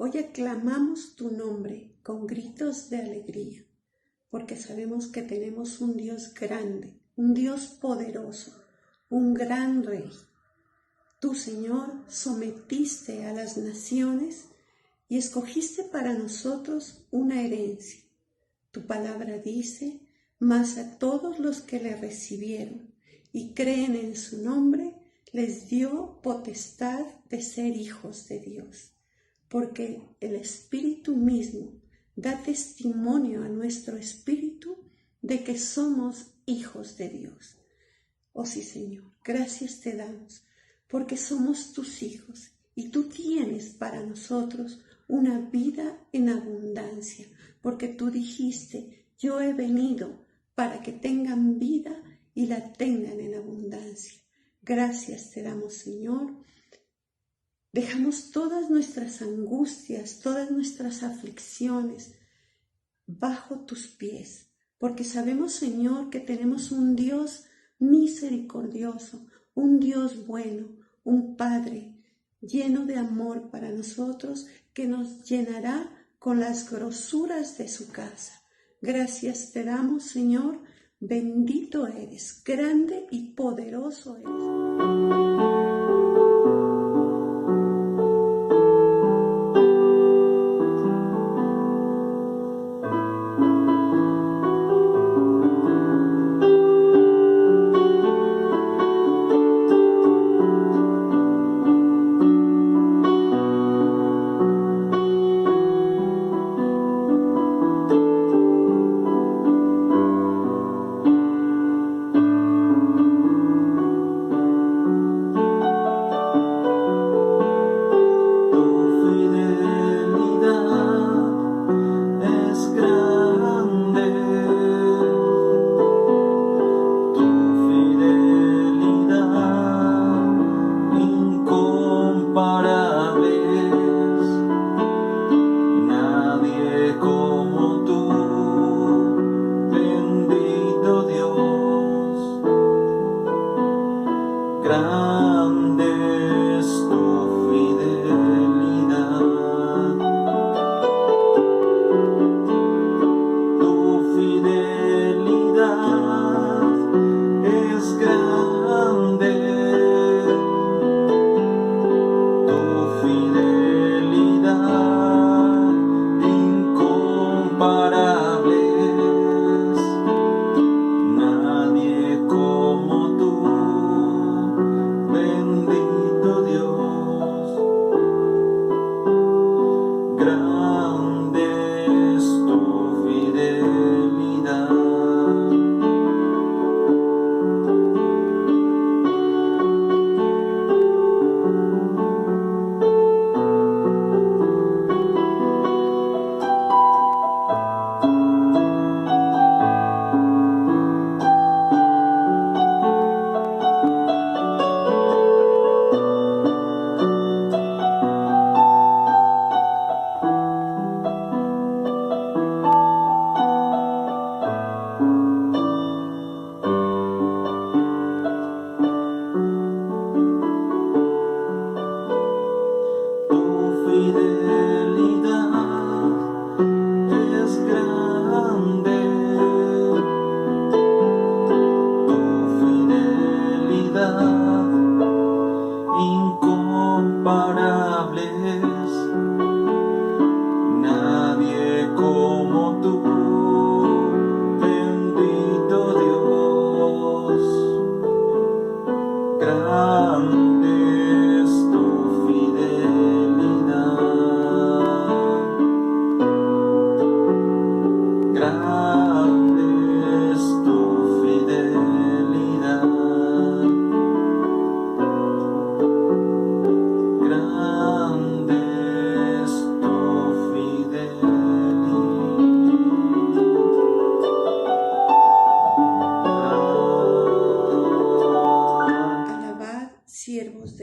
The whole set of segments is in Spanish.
Hoy aclamamos tu nombre con gritos de alegría, porque sabemos que tenemos un Dios grande, un Dios poderoso, un gran Rey. Tú, Señor, sometiste a las naciones y escogiste para nosotros una herencia. Tu palabra dice: mas a todos los que le recibieron y creen en su nombre, les dio potestad de ser hijos de Dios, porque el Espíritu mismo da testimonio a nuestro espíritu de que somos hijos de Dios. Oh sí, Señor, gracias te damos, porque somos tus hijos y tú tienes para nosotros una vida en abundancia, porque tú dijiste: yo he venido para que tengan vida y la tengan en abundancia. Gracias te damos, Señor. Dejamos todas nuestras angustias, todas nuestras aflicciones bajo tus pies, porque sabemos, Señor, que tenemos un Dios misericordioso, un Dios bueno, un Padre lleno de amor para nosotros, que nos llenará con las grosuras de su casa. Gracias te damos, Señor. Bendito eres, grande y poderoso eres.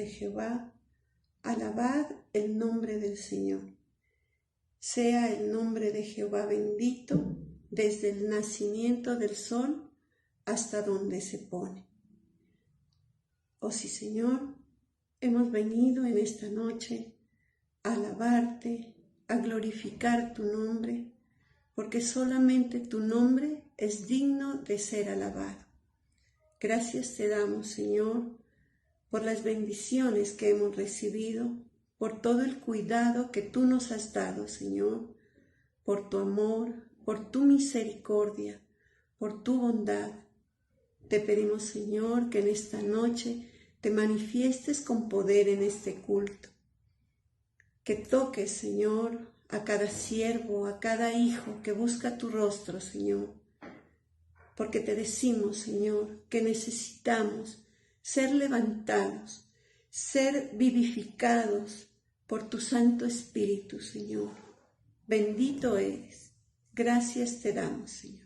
Jehová, alabad el nombre del Señor. Sea el nombre de Jehová bendito desde el nacimiento del sol hasta donde se pone. Oh sí, Señor, hemos venido en esta noche a alabarte, a glorificar tu nombre, porque solamente tu nombre es digno de ser alabado. Gracias te damos, Señor, por las bendiciones que hemos recibido, por todo el cuidado que tú nos has dado, Señor, por tu amor, por tu misericordia, por tu bondad. Te pedimos, Señor, que en esta noche te manifiestes con poder en este culto. Que toques, Señor, a cada siervo, a cada hijo que busca tu rostro, Señor. Porque te decimos, Señor, que necesitamos ser levantados, ser vivificados por tu Santo Espíritu, Señor. Bendito eres. Gracias te damos, Señor.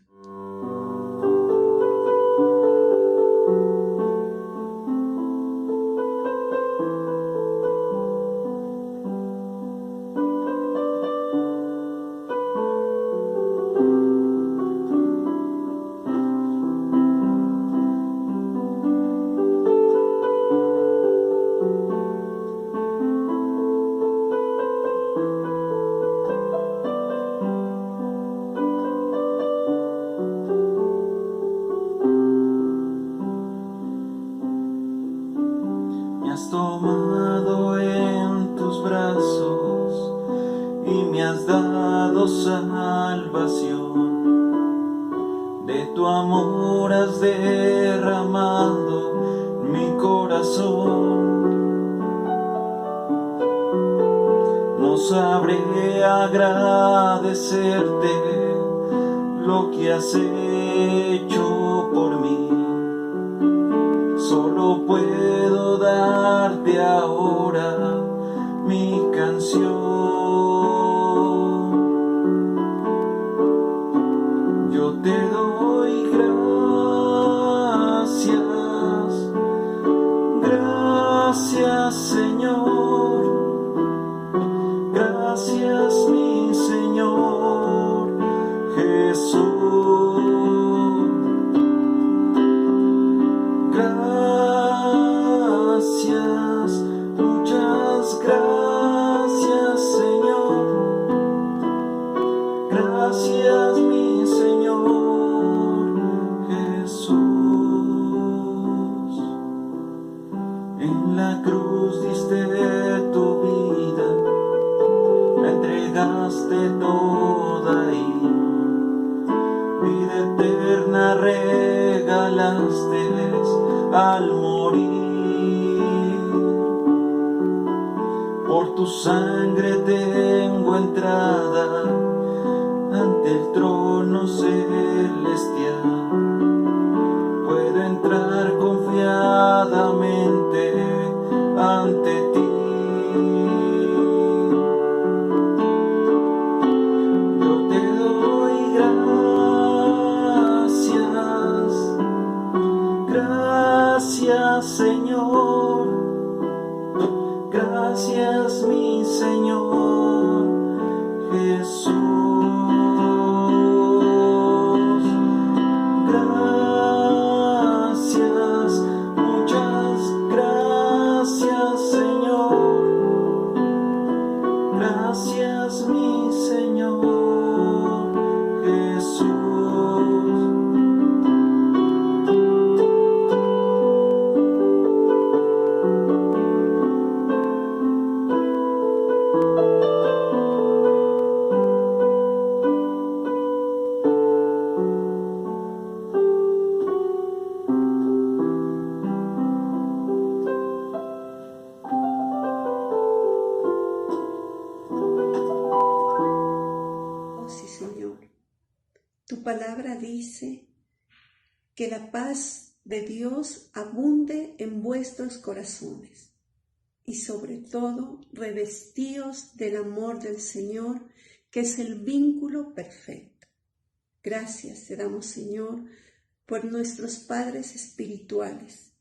Me has tomado en tus brazos y me has dado salvación. De tu amor has derramado mi corazón. No sabré agradecerte lo que has hecho por mí. Solo puedo darte ahora mi canción. Yo te doy gracias, gracias Señor, gracias mi Señor Jesús. Gracias, muchas gracias Señor, gracias mi Señor Jesús. En la cruz diste tu vida, la entregaste toda y vida eterna regalaste al morir. Por tu sangre tengo entrada ante el trono celestial. Puedo entrar confiadamente ante ti. Yo te doy gracias Señor, gracias mi Señor Jesús. Gracias, muchas gracias Señor, gracias mi Señor Jesús. Tu palabra dice que la paz de Dios abunde en vuestros corazones y sobre todo revestíos del amor del Señor, que es el vínculo perfecto. Gracias te damos, Señor, por nuestros padres espirituales,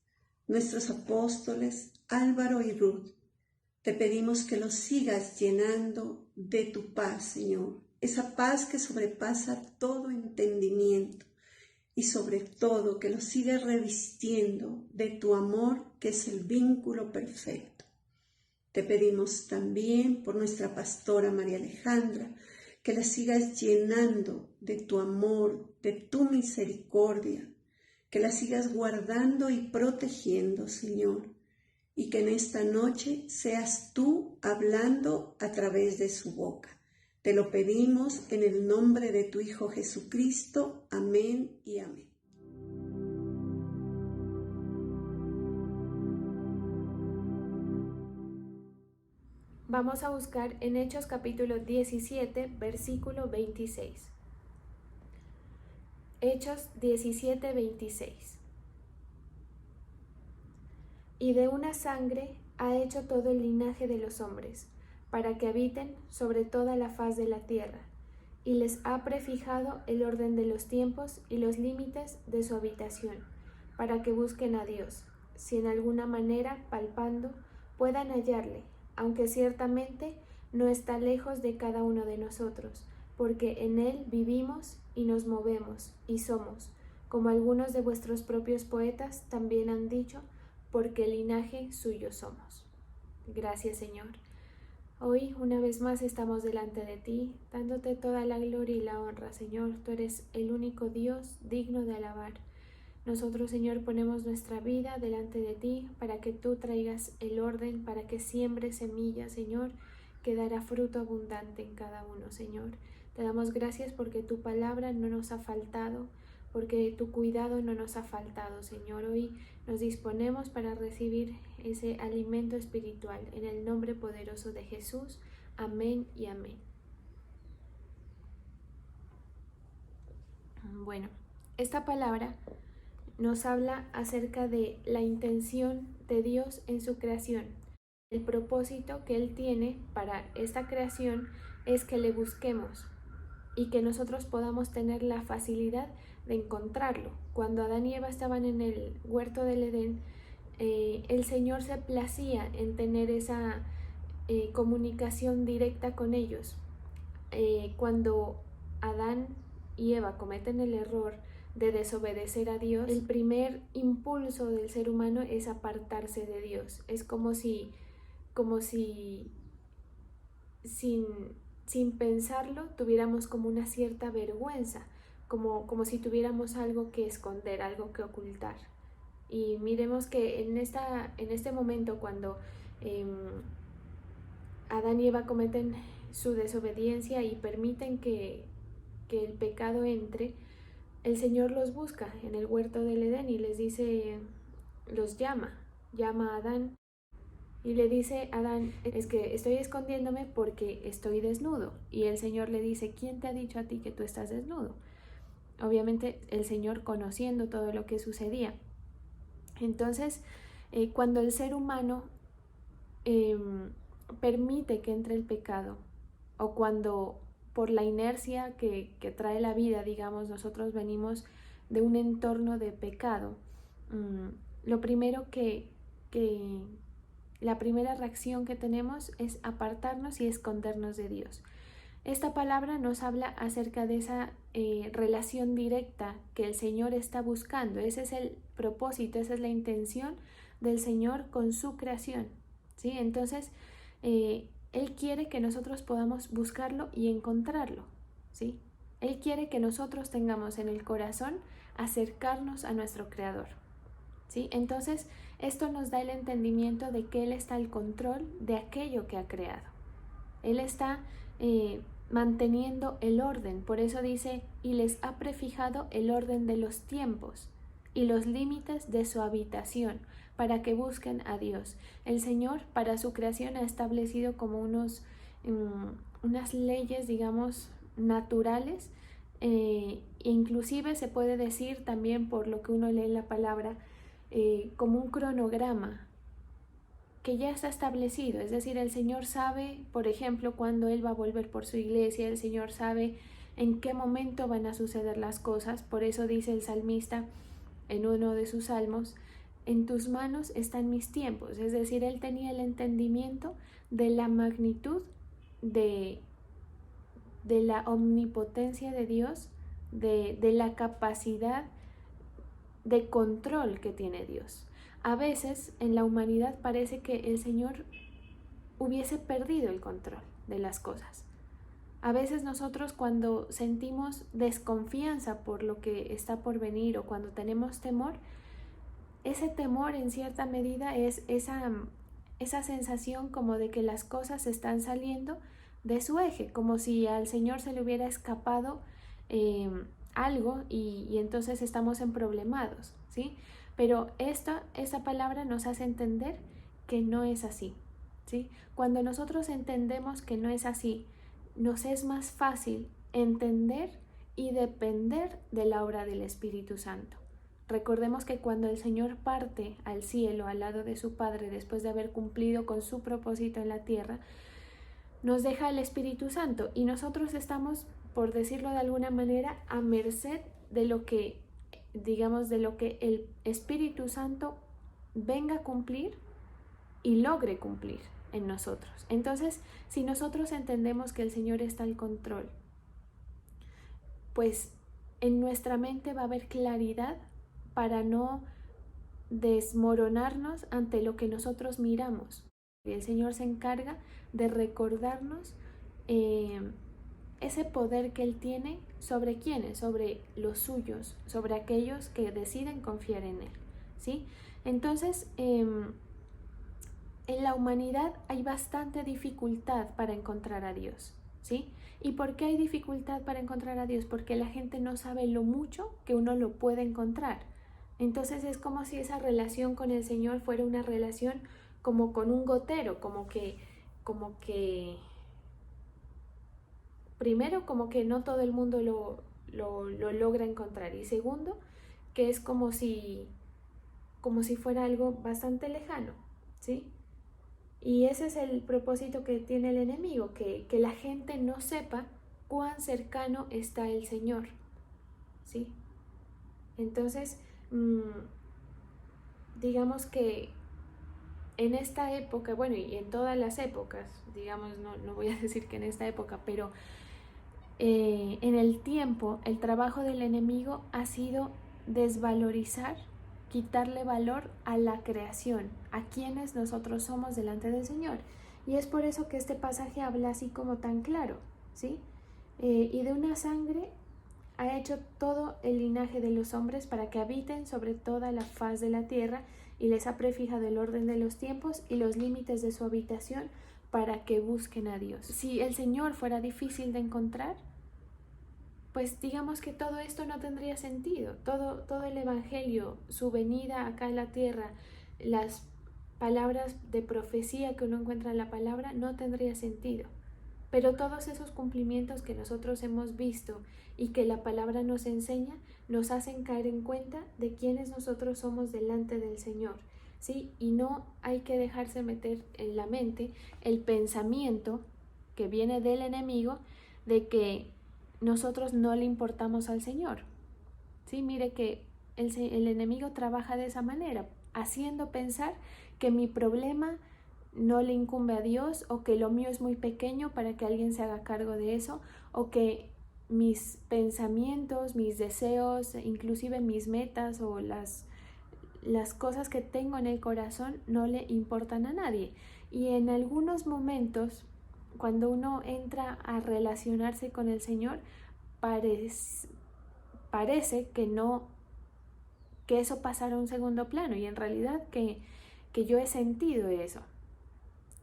nuestros apóstoles Álvaro y Ruth. Te pedimos que los sigas llenando de tu paz, Señor, esa paz que sobrepasa todo entendimiento, y sobre todo que los sigas revistiendo de tu amor, que es el vínculo perfecto. Te pedimos también por nuestra pastora María Alejandra, que la sigas llenando de tu amor, de tu misericordia, que la sigas guardando y protegiendo, Señor, y que en esta noche seas tú hablando a través de su boca. Te lo pedimos en el nombre de tu Hijo Jesucristo. Amén y amén. Vamos a buscar en Hechos capítulo 17, versículo 26. Hechos 17, 26. Y de una sangre ha hecho todo el linaje de los hombres, para que habiten sobre toda la faz de la tierra, y les ha prefijado el orden de los tiempos y los límites de su habitación, para que busquen a Dios, si en alguna manera, palpando, puedan hallarle, aunque ciertamente no está lejos de cada uno de nosotros, porque en Él vivimos y nos movemos y somos, como algunos de vuestros propios poetas también han dicho, porque linaje suyo somos. Gracias, Señor. Hoy, una vez más, estamos delante de ti, dándote toda la gloria y la honra, Señor. Tú eres el único Dios digno de alabar. Nosotros, Señor, ponemos nuestra vida delante de ti para que tú traigas el orden, para que siembres semilla, Señor, que dará fruto abundante en cada uno, Señor. Te damos gracias porque tu palabra no nos ha faltado, porque tu cuidado no nos ha faltado, Señor. Hoy nos disponemos para recibir ese alimento espiritual. En el nombre poderoso de Jesús. Amén y amén. Bueno, esta palabra nos habla acerca de la intención de Dios en su creación. El propósito que Él tiene para esta creación es que le busquemos y que nosotros podamos tener la facilidad de encontrarlo. Cuando Adán y Eva estaban en el huerto del Edén, el Señor se placía en tener esa comunicación directa con ellos. Cuando Adán y Eva cometen el error de desobedecer a Dios, el primer impulso del ser humano es apartarse de Dios. Es como si sin pensarlo tuviéramos como una cierta vergüenza, como si tuviéramos algo que esconder, algo que ocultar. Y miremos que en este momento, cuando Adán y Eva cometen su desobediencia y permiten que el pecado entre, el Señor los busca en el huerto del Edén y les dice, los llama a Adán y le dice a Adán, es que estoy escondiéndome porque estoy desnudo. Y el Señor le dice, ¿quién te ha dicho a ti que tú estás desnudo? Obviamente el Señor conociendo todo lo que sucedía. Entonces, cuando el ser humano permite que entre el pecado, o cuando por la inercia que trae la vida, digamos, nosotros venimos de un entorno de pecado, lo primero la primera reacción que tenemos es apartarnos y escondernos de Dios. Esta palabra nos habla acerca de esa relación directa que el Señor está buscando. Ese es el propósito, esa es la intención del Señor con su creación, ¿sí? Entonces, Él quiere que nosotros podamos buscarlo y encontrarlo, ¿sí? Él quiere que nosotros tengamos en el corazón acercarnos a nuestro Creador, ¿sí? Entonces, esto nos da el entendimiento de que Él está al control de aquello que ha creado. Él está manteniendo el orden. Por eso dice, y les ha prefijado el orden de los tiempos y los límites de su habitación, para que busquen a Dios. El Señor para su creación ha establecido como unas leyes, digamos, naturales, inclusive se puede decir también, por lo que uno lee en la palabra, como un cronograma que ya está establecido. Es decir, el Señor sabe, por ejemplo, cuándo Él va a volver por su iglesia. El Señor sabe en qué momento van a suceder las cosas. Por eso dice el salmista en uno de sus salmos, en tus manos están mis tiempos. Es decir, Él tenía el entendimiento de la magnitud de la omnipotencia de Dios, de la capacidad de control que tiene Dios. A veces en la humanidad parece que el Señor hubiese perdido el control de las cosas. A veces nosotros cuando sentimos desconfianza por lo que está por venir o cuando tenemos temor, ese temor en cierta medida es esa sensación como de que las cosas están saliendo de su eje, como si al Señor se le hubiera escapado algo y entonces estamos emproblemados, ¿sí? Pero esta palabra nos hace entender que no es así, ¿sí? Cuando nosotros entendemos que no es así, nos es más fácil entender y depender de la obra del Espíritu Santo. Recordemos que cuando el Señor parte al cielo al lado de su Padre después de haber cumplido con su propósito en la tierra, nos deja el Espíritu Santo y nosotros estamos, por decirlo de alguna manera, a merced de lo que, digamos, de lo que el Espíritu Santo venga a cumplir y logre cumplir en nosotros. Entonces, si nosotros entendemos que el Señor está al control, pues en nuestra mente va a haber claridad para no desmoronarnos ante lo que nosotros miramos. Y el Señor se encarga de recordarnos ese poder que Él tiene sobre quiénes, sobre los suyos, sobre aquellos que deciden confiar en Él, ¿sí? Entonces, en la humanidad hay bastante dificultad para encontrar a Dios, ¿sí? ¿Y por qué hay dificultad para encontrar a Dios? Porque la gente no sabe lo mucho que uno lo puede encontrar. Entonces es como si esa relación con el Señor fuera una relación como con un gotero, como que primero como que no todo el mundo lo logra encontrar, y segundo que es como si fuera algo bastante lejano, ¿sí? Y ese es el propósito que tiene el enemigo, que la gente no sepa cuán cercano está el Señor, ¿sí? Entonces, digamos que en esta época, bueno, y en todas las épocas, digamos, no voy a decir que en esta época, pero en el tiempo, el trabajo del enemigo ha sido desvalorizar, quitarle valor a la creación, a quienes nosotros somos delante del Señor. Y es por eso que este pasaje habla así como tan claro, ¿sí? Y de una sangre ha hecho todo el linaje de los hombres para que habiten sobre toda la faz de la tierra, y les ha prefijado el orden de los tiempos y los límites de su habitación para que busquen a Dios. Si el Señor fuera difícil de encontrar, pues digamos que todo esto no tendría sentido. Todo el Evangelio, su venida acá en la tierra, las palabras de profecía que uno encuentra en la palabra, no tendría sentido. Pero todos esos cumplimientos que nosotros hemos visto y que la palabra nos enseña, nos hacen caer en cuenta de quiénes nosotros somos delante del Señor, ¿sí? Y no hay que dejarse meter en la mente el pensamiento que viene del enemigo de que nosotros no le importamos al Señor, ¿sí? Mire que el enemigo trabaja de esa manera, haciendo pensar que mi problema no le incumbe a Dios, o que lo mío es muy pequeño para que alguien se haga cargo de eso, o que mis pensamientos, mis deseos, inclusive mis metas o las cosas que tengo en el corazón no le importan a nadie. Y en algunos momentos, cuando uno entra a relacionarse con el Señor, parece que eso pasara a un segundo plano, y en realidad que yo he sentido eso.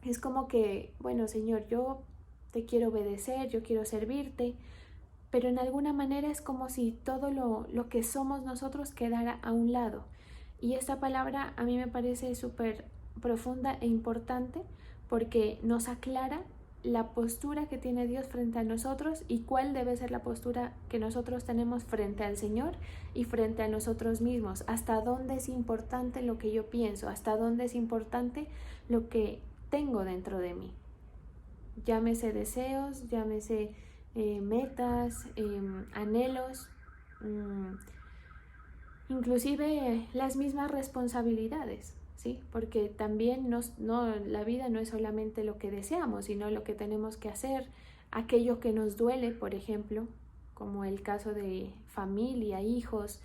Es como que, bueno, Señor, yo te quiero obedecer, yo quiero servirte, pero en alguna manera es como si todo lo que somos nosotros quedara a un lado. Y esta palabra a mí me parece súper profunda e importante, porque nos aclara la postura que tiene Dios frente a nosotros y cuál debe ser la postura que nosotros tenemos frente al Señor y frente a nosotros mismos. Hasta dónde es importante lo que yo pienso, hasta dónde es importante lo que tengo dentro de mí. Llámese deseos, llámese metas, anhelos, inclusive las mismas responsabilidades, ¿sí? Porque también la vida no es solamente lo que deseamos, sino lo que tenemos que hacer, aquello que nos duele, por ejemplo, como el caso de familia, hijos,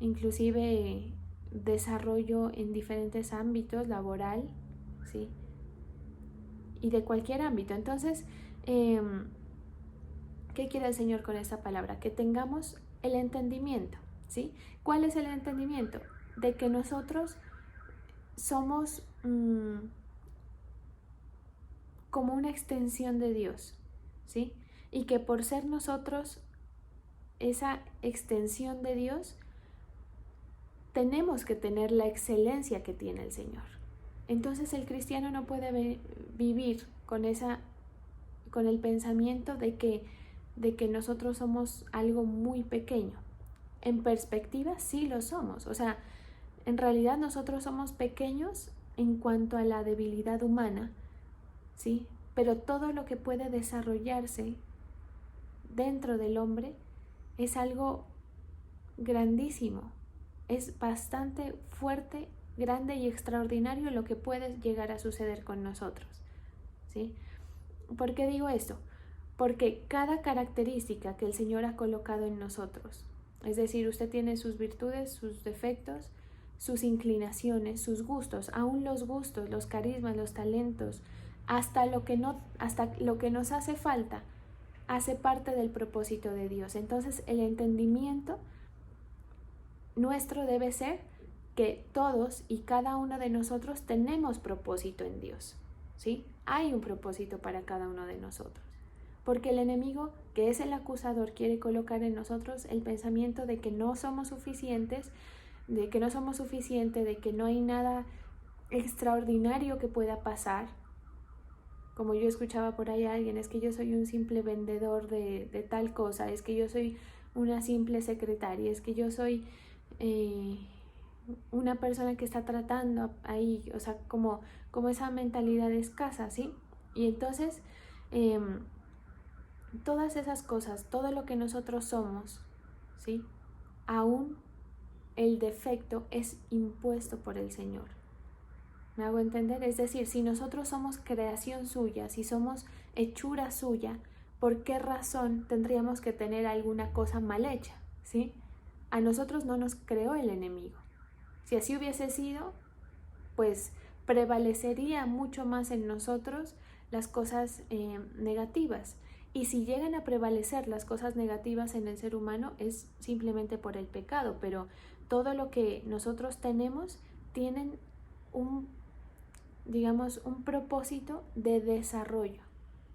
inclusive desarrollo en diferentes ámbitos, laboral, ¿sí? y de cualquier ámbito. Entonces, ¿qué quiere el Señor con esta palabra? Que tengamos el entendimiento, ¿sí? ¿Cuál es el entendimiento? De que nosotros somos como una extensión de Dios, ¿sí? Y que por ser nosotros esa extensión de Dios, tenemos que tener la excelencia que tiene el Señor. Entonces el cristiano no puede vivir con el pensamiento de que nosotros somos algo muy pequeño. En perspectiva sí lo somos, o sea, en realidad nosotros somos pequeños en cuanto a la debilidad humana, ¿sí? Pero todo lo que puede desarrollarse dentro del hombre es algo grandísimo, es bastante fuerte, grande y extraordinario lo que puede llegar a suceder con nosotros, ¿sí? ¿Por qué digo esto? Porque cada característica que el Señor ha colocado en nosotros, es decir, usted tiene sus virtudes, sus defectos, sus inclinaciones, sus gustos, aún los gustos, los carismas, los talentos, hasta lo que nos hace falta, hace parte del propósito de Dios. Entonces, el entendimiento nuestro debe ser que todos y cada uno de nosotros tenemos propósito en Dios, ¿sí? Hay un propósito para cada uno de nosotros. Porque el enemigo, que es el acusador, quiere colocar en nosotros el pensamiento de que no somos suficientes, de que no hay nada extraordinario que pueda pasar. Como yo escuchaba por ahí a alguien, es que yo soy un simple vendedor de tal cosa, es que yo soy una simple secretaria, es que yo soy una persona que está tratando ahí, o sea, como esa mentalidad escasa, ¿sí? Y entonces, todas esas cosas, todo lo que nosotros somos, ¿sí? Aún el defecto es impuesto por el Señor. ¿Me hago entender? Es decir, si nosotros somos creación suya, si somos hechura suya, ¿por qué razón tendríamos que tener alguna cosa mal hecha? ¿Sí? A nosotros no nos creó el enemigo. Si así hubiese sido, pues prevalecería mucho más en nosotros las cosas negativas. Y si llegan a prevalecer las cosas negativas en el ser humano es simplemente por el pecado, pero todo lo que nosotros tenemos tienen un propósito de desarrollo,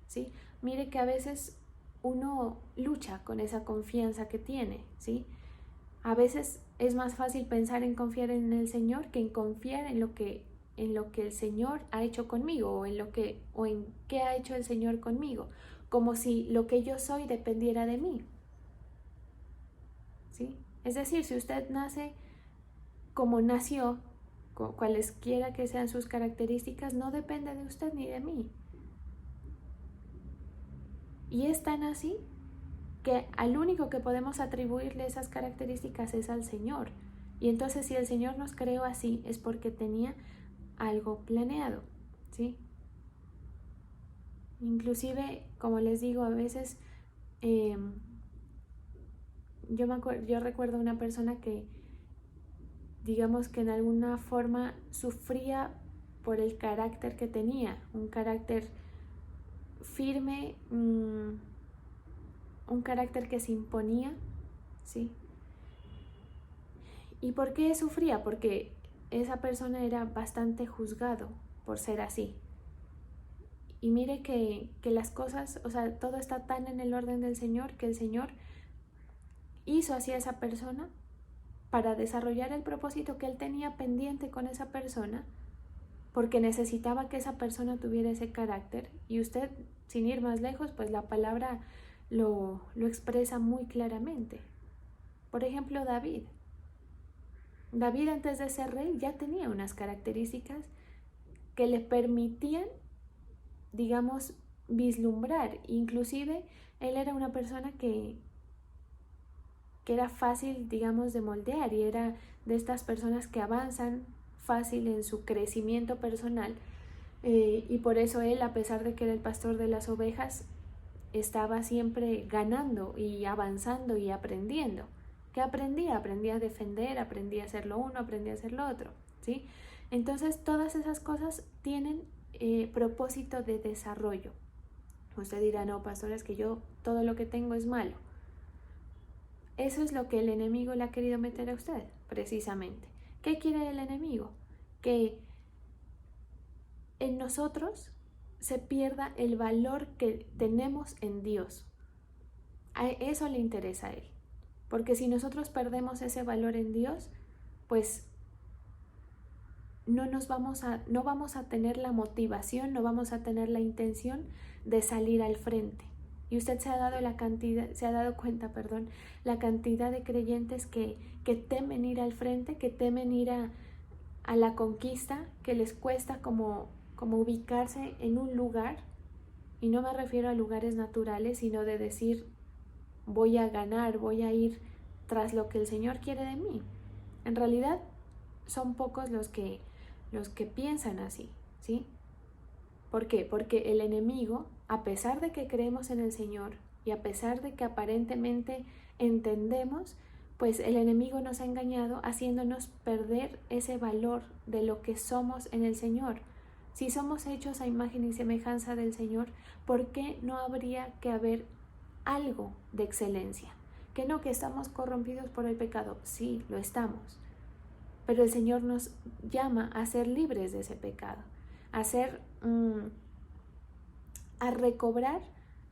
¿sí? Mire que a veces uno lucha con esa confianza que tiene, ¿sí? A veces es más fácil pensar en confiar en el Señor que en confiar en lo que el Señor ha hecho conmigo o en qué ha hecho el Señor conmigo, como si lo que yo soy dependiera de mí, ¿sí? Es decir, si usted nace como nació, cualesquiera que sean sus características, no depende de usted ni de mí. Y es tan así que al único que podemos atribuirle esas características es al Señor. Y entonces si el Señor nos creó así es porque tenía algo planeado, ¿sí? Inclusive, como les digo, a veces yo recuerdo una persona que digamos que en alguna forma sufría por el carácter que tenía, un carácter firme, un carácter que se imponía, ¿sí? ¿Y por qué sufría? Porque esa persona era bastante juzgado por ser así. Y mire que las cosas, o sea, todo está tan en el orden del Señor que el Señor hizo así a esa persona para desarrollar el propósito que Él tenía pendiente con esa persona, porque necesitaba que esa persona tuviera ese carácter. Y usted, sin ir más lejos, pues la palabra lo expresa muy claramente. Por ejemplo, David antes de ser rey ya tenía unas características que le permitían, digamos, vislumbrar. Inclusive él era una persona que era fácil, digamos, de moldear, y era de estas personas que avanzan fácil en su crecimiento personal, y por eso él, a pesar de que era el pastor de las ovejas, estaba siempre ganando y avanzando y aprendiendo. ¿Qué aprendía? Aprendía a defender, aprendía a hacer lo uno, aprendía a hacer lo otro, ¿sí? Entonces todas esas cosas tienen propósito de desarrollo. Usted dirá, no, pastora, es que yo todo lo que tengo es malo. Eso es lo que el enemigo le ha querido meter a usted, precisamente. ¿Qué quiere el enemigo? Que en nosotros se pierda el valor que tenemos en Dios. A eso le interesa a él. Porque si nosotros perdemos ese valor en Dios, pues no vamos a tener la motivación, no vamos a tener la intención de salir al frente. Y usted se ha dado cuenta, la cantidad de creyentes que temen ir al frente, que temen ir a la conquista, que les cuesta como ubicarse en un lugar. Y no me refiero a lugares naturales, sino de decir, voy a ganar, voy a ir tras lo que el Señor quiere de mí. En realidad, son pocos los que piensan así, ¿sí? ¿Por qué? Porque el enemigo, a pesar de que creemos en el Señor y a pesar de que aparentemente entendemos, pues el enemigo nos ha engañado haciéndonos perder ese valor de lo que somos en el Señor. Si somos hechos a imagen y semejanza del Señor, ¿por qué no habría que haber algo de excelencia? Que no, que estamos corrompidos por el pecado. Sí, lo estamos. Pero el Señor nos llama a ser libres de ese pecado, a recobrar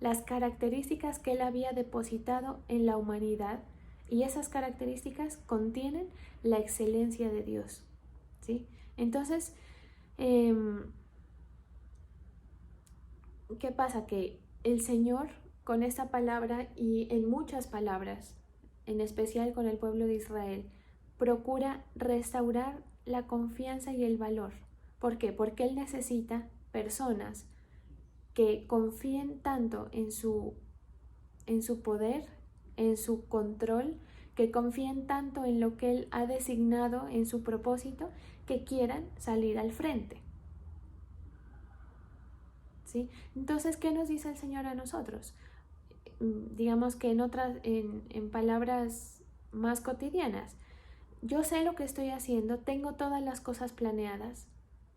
las características que Él había depositado en la humanidad, y esas características contienen la excelencia de Dios, ¿sí? Entonces, ¿qué pasa? Que el Señor, con esta palabra y en muchas palabras, en especial con el pueblo de Israel, procura restaurar la confianza y el valor. ¿Por qué? Porque Él necesita personas que confíen tanto en su poder, en su control, que confíen tanto en lo que Él ha designado en su propósito, que quieran salir al frente. ¿Sí? Entonces, ¿qué nos dice el Señor a nosotros? Digamos que en palabras más cotidianas, yo sé lo que estoy haciendo, tengo todas las cosas planeadas,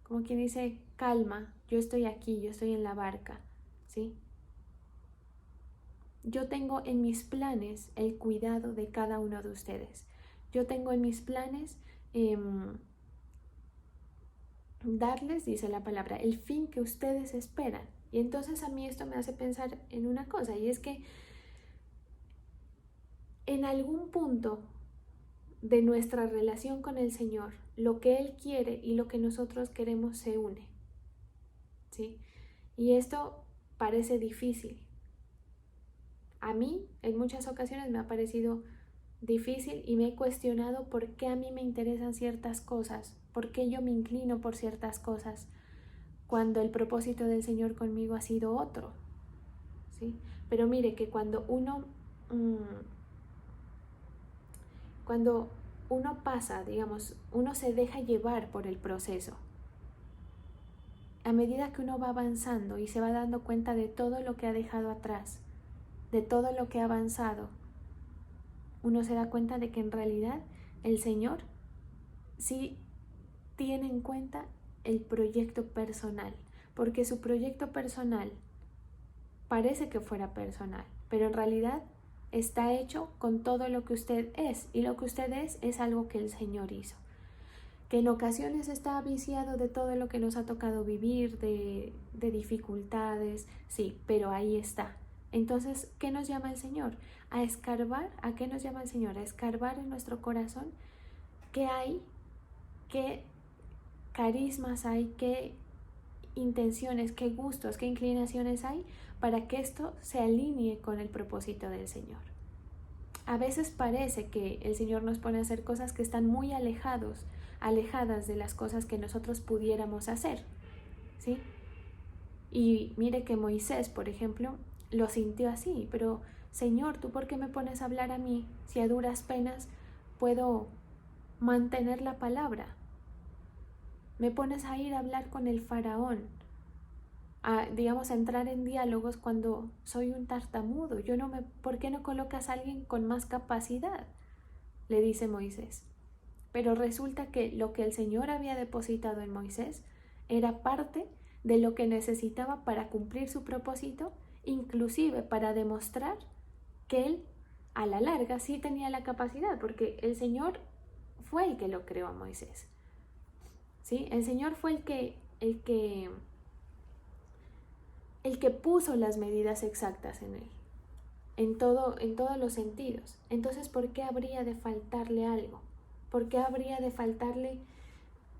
como quien dice, calma, yo estoy aquí, yo estoy en la barca, ¿sí? Yo tengo en mis planes el cuidado de cada uno de ustedes. Yo tengo en mis planes darles, dice la palabra, el fin que ustedes esperan. Y entonces a mí esto me hace pensar en una cosa, y es que en algún punto de nuestra relación con el Señor, lo que Él quiere y lo que nosotros queremos se une, ¿sí? Y esto parece difícil. A mí en muchas ocasiones me ha parecido difícil y me he cuestionado por qué a mí me interesan ciertas cosas, por qué yo me inclino por ciertas cosas, cuando el propósito del Señor conmigo ha sido otro, ¿sí? Pero mire que cuando uno pasa, digamos, uno se deja llevar por el proceso. A medida que uno va avanzando y se va dando cuenta de todo lo que ha dejado atrás, de todo lo que ha avanzado, uno se da cuenta de que en realidad el Señor sí tiene en cuenta el proyecto personal, porque su proyecto personal parece que fuera personal, pero en realidad está hecho con todo lo que usted es, y lo que usted es algo que el Señor hizo, que en ocasiones está viciado de todo lo que nos ha tocado vivir, de dificultades, sí, pero ahí está. Entonces, ¿qué nos llama el Señor? A escarbar. ¿A qué nos llama el Señor? A escarbar en nuestro corazón qué hay, qué carismas hay, qué intenciones, qué gustos, qué inclinaciones hay, para que esto se alinee con el propósito del Señor. A veces parece que el Señor nos pone a hacer cosas que están muy alejadas de las cosas que nosotros pudiéramos hacer, ¿sí? Y mire que Moisés, por ejemplo, lo sintió así, pero Señor, ¿tú por qué me pones a hablar a mí si a duras penas puedo mantener la palabra? Me pones a ir a hablar con el faraón, a entrar en diálogos cuando soy un tartamudo. ¿Por qué no colocas a alguien con más capacidad? Le dice Moisés. Pero resulta que lo que el Señor había depositado en Moisés era parte de lo que necesitaba para cumplir su propósito, inclusive para demostrar que él a la larga sí tenía la capacidad, porque el Señor fue el que lo creó a Moisés. ¿Sí? El Señor fue el que puso las medidas exactas en él, en todos los sentidos. Entonces, ¿por qué habría de faltarle algo? ¿Por qué habría de faltarle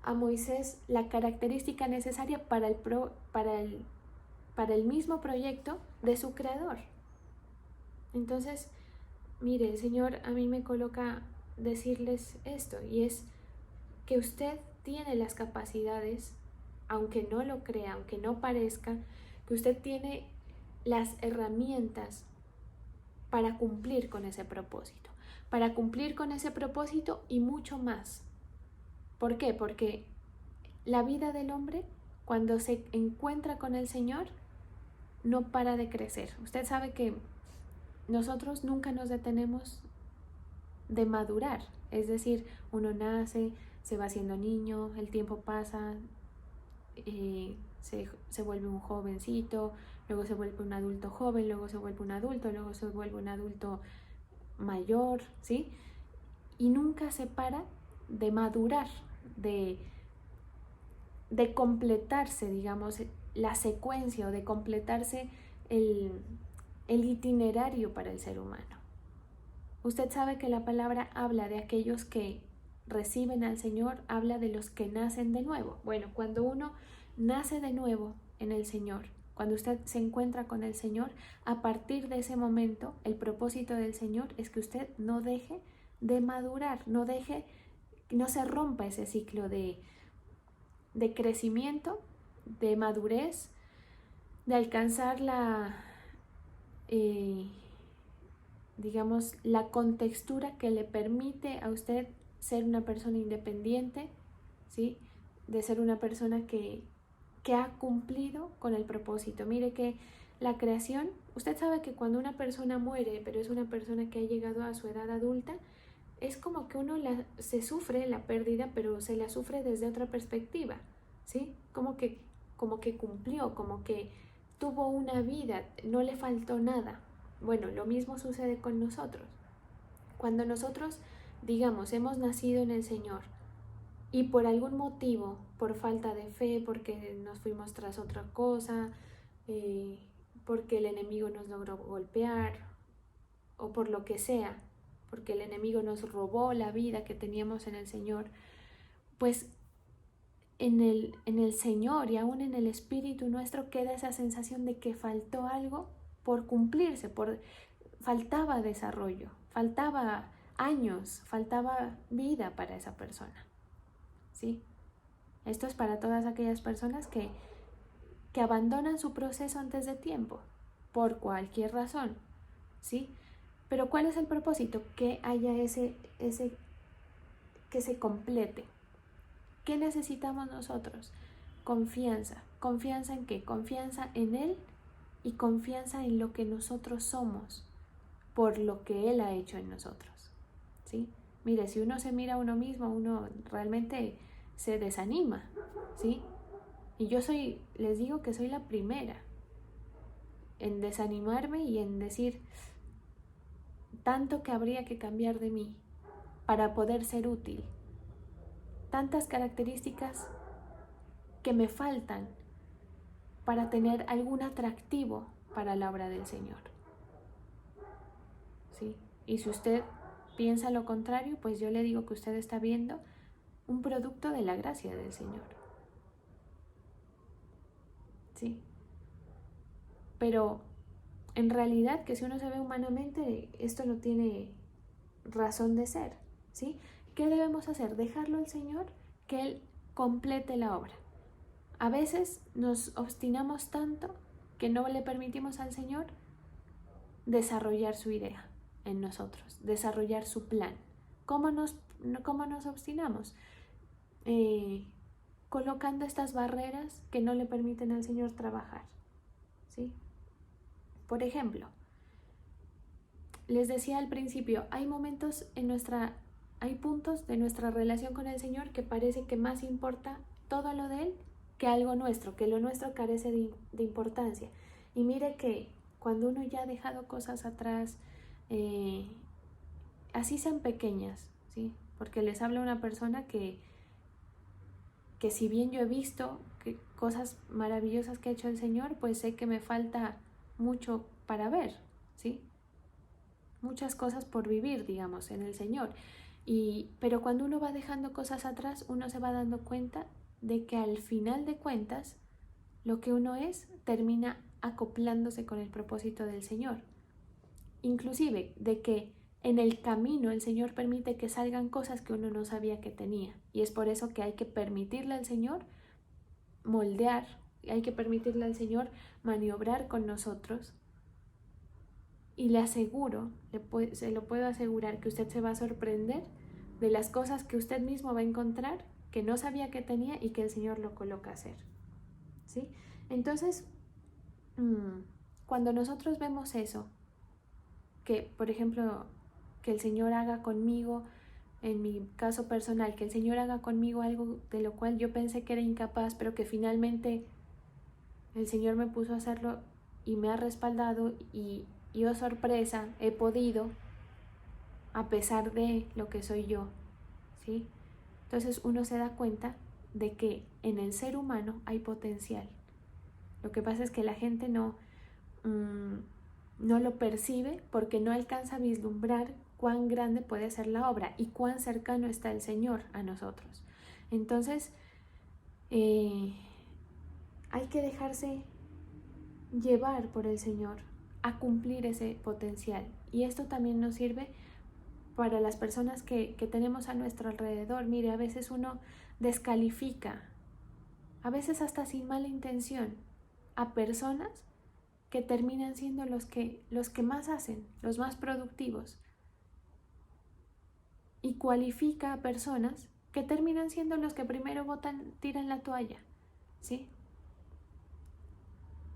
a Moisés la característica necesaria para el mismo proyecto de su creador? Entonces, mire, el Señor a mí me coloca decirles esto, y es que usted tiene las capacidades, aunque no lo crea, aunque no parezca, que usted tiene las herramientas para cumplir con ese propósito, y mucho más. ¿Por qué? Porque la vida del hombre, cuando se encuentra con el Señor, no para de crecer. Usted sabe que nosotros nunca nos detenemos de madurar, es decir, uno nace, se va haciendo niño, el tiempo pasa, se vuelve un jovencito, luego se vuelve un adulto joven, luego se vuelve un adulto, luego se vuelve un adulto mayor, ¿sí? Y nunca se para de madurar, de completarse, digamos, la secuencia, o de completarse el itinerario para el ser humano. Usted sabe que la palabra habla de aquellos que reciben al Señor, habla de los que nacen de nuevo. Bueno, cuando uno nace de nuevo en el Señor, cuando usted se encuentra con el Señor, a partir de ese momento, el propósito del Señor es que usted no deje de madurar, no se rompa ese ciclo de crecimiento, de madurez, de alcanzar digamos, la contextura que le permite a usted ser una persona independiente, ¿sí? De ser una persona que ha cumplido con el propósito. Mire que la creación, usted sabe que cuando una persona muere, pero es una persona que ha llegado a su edad adulta, es como que uno se sufre la pérdida, pero se la sufre desde otra perspectiva, ¿sí? Como que cumplió, como que tuvo una vida, no le faltó nada. Bueno, lo mismo sucede con nosotros. Cuando nosotros, digamos, hemos nacido en el Señor y por algún motivo, por falta de fe, porque nos fuimos tras otra cosa, porque el enemigo nos logró golpear, o por lo que sea, porque el enemigo nos robó la vida que teníamos en el Señor, pues en el Señor y aún en el espíritu nuestro queda esa sensación de que faltó algo por cumplirse, faltaba desarrollo, faltaba años, faltaba vida para esa persona, ¿sí? Esto es para todas aquellas personas que abandonan su proceso antes de tiempo, por cualquier razón, ¿sí? Pero ¿cuál es el propósito? Que haya que se complete. ¿Qué necesitamos nosotros? Confianza. ¿Confianza en qué? Confianza en Él y confianza en lo que nosotros somos por lo que Él ha hecho en nosotros, ¿sí? Mire, si uno se mira a uno mismo, uno realmente se desanima, ¿sí? Y yo les digo que soy la primera en desanimarme y en decir tanto que habría que cambiar de mí para poder ser útil, tantas características que me faltan para tener algún atractivo para la obra del Señor, ¿sí? Y si usted piensa lo contrario, pues yo le digo que usted está viendo un producto de la gracia del Señor, ¿sí? Pero en realidad, que si uno se ve humanamente, esto no tiene razón de ser, ¿sí? ¿Qué debemos hacer? Dejarlo al Señor, que Él complete la obra. A veces nos obstinamos tanto que no le permitimos al Señor desarrollar su idea en nosotros, desarrollar su plan. ¿Cómo nos obstinamos? Colocando estas barreras que no le permiten al Señor trabajar, ¿sí? Por ejemplo, les decía al principio, hay puntos de nuestra relación con el Señor que parece que más importa todo lo de Él que algo nuestro, que lo nuestro carece de importancia. Y mire que cuando uno ya ha dejado cosas atrás, así sean pequeñas, ¿sí? Porque les habla una persona que si bien yo he visto cosas maravillosas que ha hecho el Señor, pues sé que me falta mucho para ver, ¿sí? Muchas cosas por vivir, digamos, en el Señor. Pero cuando uno va dejando cosas atrás, uno se va dando cuenta de que al final de cuentas, lo que uno es termina acoplándose con el propósito del Señor. Inclusive de que en el camino el Señor permite que salgan cosas que uno no sabía que tenía. Y es por eso que hay que permitirle al Señor moldear, hay que permitirle al Señor maniobrar con nosotros. Y le aseguro, se lo puedo asegurar, que usted se va a sorprender de las cosas que usted mismo va a encontrar que no sabía que tenía y que el Señor lo coloca a hacer, ¿sí? Entonces, cuando nosotros vemos eso, que por ejemplo, que el Señor haga conmigo, en mi caso personal, que el Señor haga conmigo algo de lo cual yo pensé que era incapaz, pero que finalmente el Señor me puso a hacerlo y me ha respaldado y oh sorpresa, he podido a pesar de lo que soy yo, ¿sí? Entonces uno se da cuenta de que en el ser humano hay potencial. Lo que pasa es que la gente no lo percibe porque no alcanza a vislumbrar cuán grande puede ser la obra y cuán cercano está el Señor a nosotros. Entonces, hay que dejarse llevar por el Señor a cumplir ese potencial. Y esto también nos sirve para las personas que tenemos a nuestro alrededor. Mire, a veces uno descalifica, a veces hasta sin mala intención, a personas que terminan siendo los que más hacen, los más productivos. Y cualifica a personas que terminan siendo los que primero tiran la toalla, ¿sí?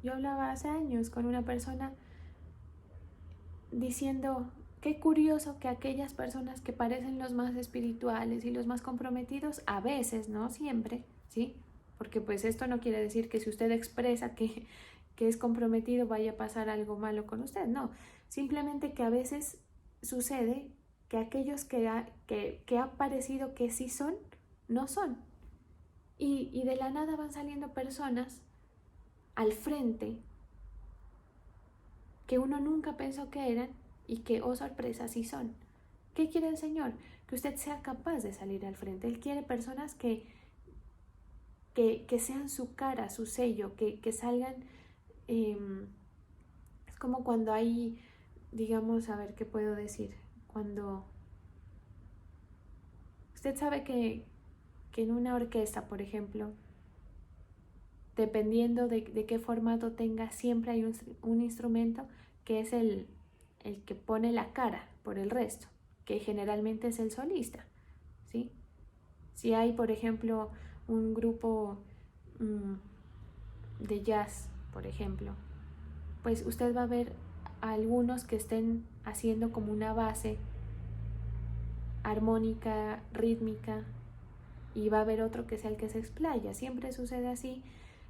Yo hablaba hace años con una persona diciendo, qué curioso que aquellas personas que parecen los más espirituales y los más comprometidos, a veces, no siempre, ¿sí? Porque pues esto no quiere decir que si usted expresa que es comprometido vaya a pasar algo malo con usted, no. Simplemente que a veces sucede que aquellos que ha parecido que sí son, no son. Y de la nada van saliendo personas al frente que uno nunca pensó que eran y que, oh sorpresa, sí son. ¿Qué quiere el Señor? Que usted sea capaz de salir al frente. Él quiere personas que sean su cara, su sello, que salgan. Es como cuando hay, digamos, a ver qué puedo decir, cuando usted sabe que en una orquesta, por ejemplo, dependiendo de qué formato tenga, siempre hay un instrumento que es el que pone la cara por el resto, que generalmente es el solista, ¿sí? Si hay, por ejemplo, un grupo de jazz, por ejemplo, pues usted va a ver a algunos que estén haciendo como una base armónica, rítmica, y va a haber otro que sea el que se explaya. Siempre sucede así.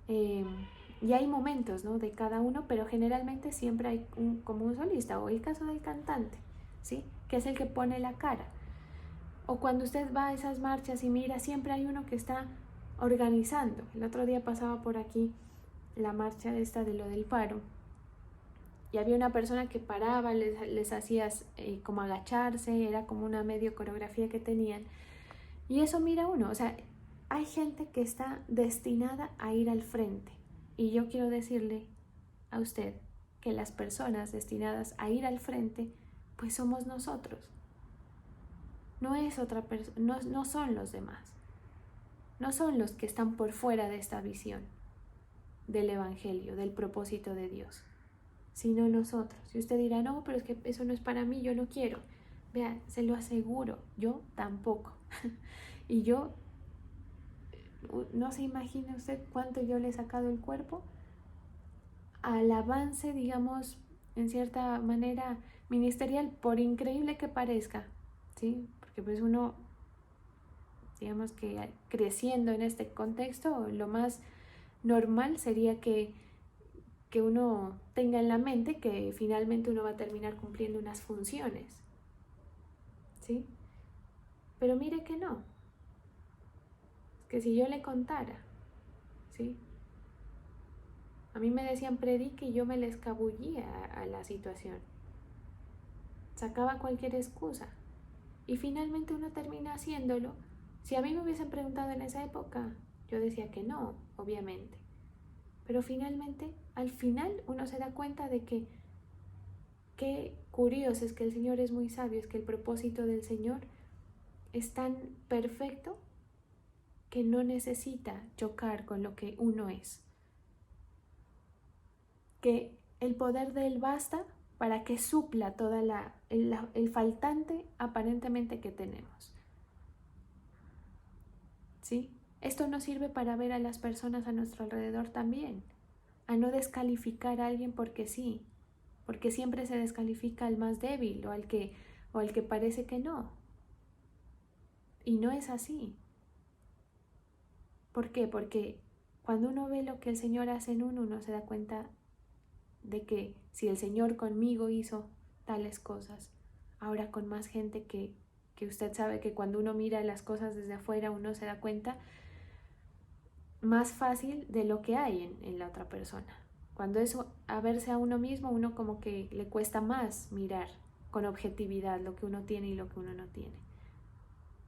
Y hay momentos, ¿no?, de cada uno, pero generalmente siempre hay como un solista, o el caso del cantante, ¿sí?, que es el que pone la cara. O cuando usted va a esas marchas y mira, siempre hay uno que está organizando. El otro día pasaba por aquí la marcha de lo del paro, y había una persona que paraba, les hacía como agacharse, era como una medio coreografía que tenían. Y eso mira uno, o sea, hay gente que está destinada a ir al frente. Y yo quiero decirle a usted que las personas destinadas a ir al frente, pues somos nosotros. No es otra persona, no son los demás. No son los que están por fuera de esta visión del Evangelio, del propósito de Dios, sino nosotros. Y usted dirá, no, pero es que eso no es para mí, yo no quiero. Vean, se lo aseguro, yo tampoco. Y yo, no se imagina usted cuánto yo le he sacado el cuerpo al avance, digamos, en cierta manera ministerial, por increíble que parezca, ¿sí? Porque pues uno, digamos que creciendo en este contexto, lo más normal sería que uno tenga en la mente que finalmente uno va a terminar cumpliendo unas funciones, ¿sí? Pero mire que no, que si yo le contara, ¿sí? A mí me decían predique y yo me le escabullía a la situación, sacaba cualquier excusa y finalmente uno termina haciéndolo. Si a mí me hubiesen preguntado en esa época, yo decía que no, obviamente. Pero finalmente, al final uno se da cuenta de que qué curioso es que el Señor es muy sabio, es que el propósito del Señor es tan perfecto que no necesita chocar con lo que uno es. Que el poder de Él basta para que supla toda el faltante aparentemente que tenemos. ¿Sí? Esto nos sirve para ver a las personas a nuestro alrededor también, a no descalificar a alguien porque sí, porque siempre se descalifica al más débil o al que parece que no. Y no es así. ¿Por qué? Porque cuando uno ve lo que el Señor hace en uno se da cuenta de que si el Señor conmigo hizo tales cosas, ahora con más gente que usted sabe que cuando uno mira las cosas desde afuera uno se da cuenta más fácil de lo que hay en la otra persona. Cuando es a verse a uno mismo, uno como que le cuesta más mirar con objetividad lo que uno tiene y lo que uno no tiene,